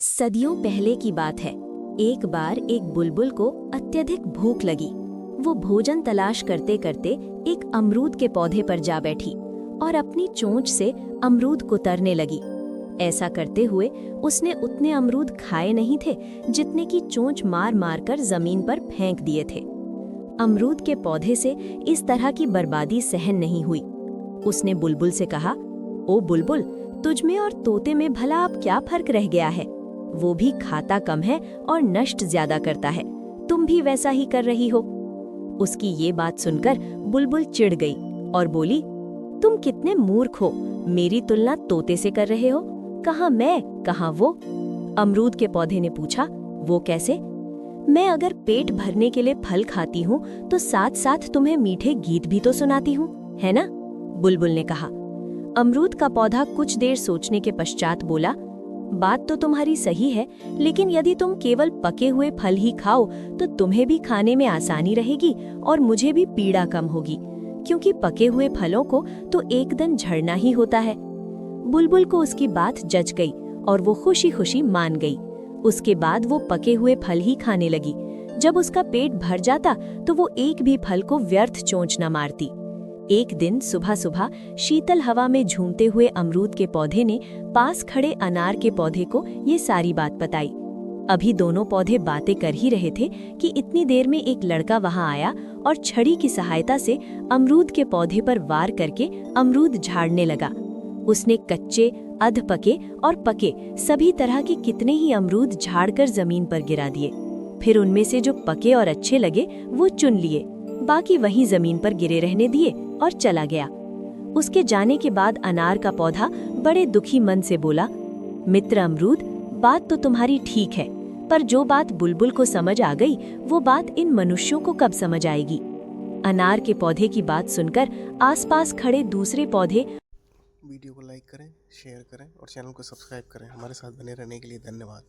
सदियों पहले की बात है। एक बार एक बुलबुल को अत्यधिक भूख लगी। वो भोजन तलाश करते करते एक अमरूद के पौधे पर जा बैठी और अपनी चोंच से अमरूद कुतरने लगी। ऐसा करते हुए उसने उतने अमरूद खाए नहीं थे जितने की चोंच मार मार कर जमीन पर फेंक दिए थे। अमरूद के पौधे से इस तरह की बर्बादी सहन नहीं हुई। उसने बुलबुल से कहा, ओ बुलबुल, तुझमें और तोते में भला अब क्या फर्क रह गया है? वो भी खाता कम है और नष्ट ज्यादा करता है। तुम भी वैसा ही कर रही हो। उसकी ये बात सुनकर बुलबुल चिढ़ गई और बोली, तुम कितने मूर्ख हो, मेरी तुलना तोते से कर रहे हो। कहाँ मैं, कहाँ वो? अमरूद के पौधे ने पूछा, वो कैसे? मैं अगर पेट भरने के लिए फल खाती हूँ तो साथ साथ तुम्हें मीठे गीत भी तो सुनाती हूँ, है ना? बुलबुल ने कहा। अमरूद का पौधा कुछ देर सोचने के पश्चात बोला, बात तो तुम्हारी सही है, लेकिन यदि तुम केवल पके हुए फल ही खाओ तो तुम्हें भी खाने में आसानी रहेगी और मुझे भी पीड़ा कम होगी, क्योंकि पके हुए फलों को तो एक दिन झड़ना ही होता है। बुलबुल को उसकी बात जच गई और वो खुशी खुशी मान गई। उसके बाद वो पके हुए फल ही खाने लगी। जब उसका पेट भर जाता तो वो एक भी फल को व्यर्थ चोंच न मारती। एक दिन सुबह सुबह शीतल हवा में झूमते हुए अमरूद के पौधे ने पास खड़े अनार के पौधे को ये सारी बात बताई। अभी दोनों पौधे बातें कर ही रहे थे कि इतनी देर में एक लड़का वहां आया और छड़ी की सहायता से अमरूद के पौधे पर वार करके अमरूद झाड़ने लगा। उसने कच्चे, अध पके और पके सभी तरह के कितने ही अमरूद झाड़कर जमीन पर गिरा दिए। फिर उनमें से जो पके और अच्छे लगे वो चुन लिए, बाकी वहीं जमीन पर गिरे रहने दिए और चला गया। उसके जाने के बाद अनार का पौधा बड़े दुखी मन से बोला, मित्र अमरूद, बात तो तुम्हारी ठीक है, पर जो बात बुलबुल को समझ आ गई वो बात इन मनुष्यों को कब समझ आएगी? अनार के पौधे की बात सुनकर आसपास खड़े दूसरे पौधे वीडियो को लाइक करें, शेयर करें और चैनल को सब्सक्राइब करें। हमारे साथ बने रहने के लिए धन्यवाद।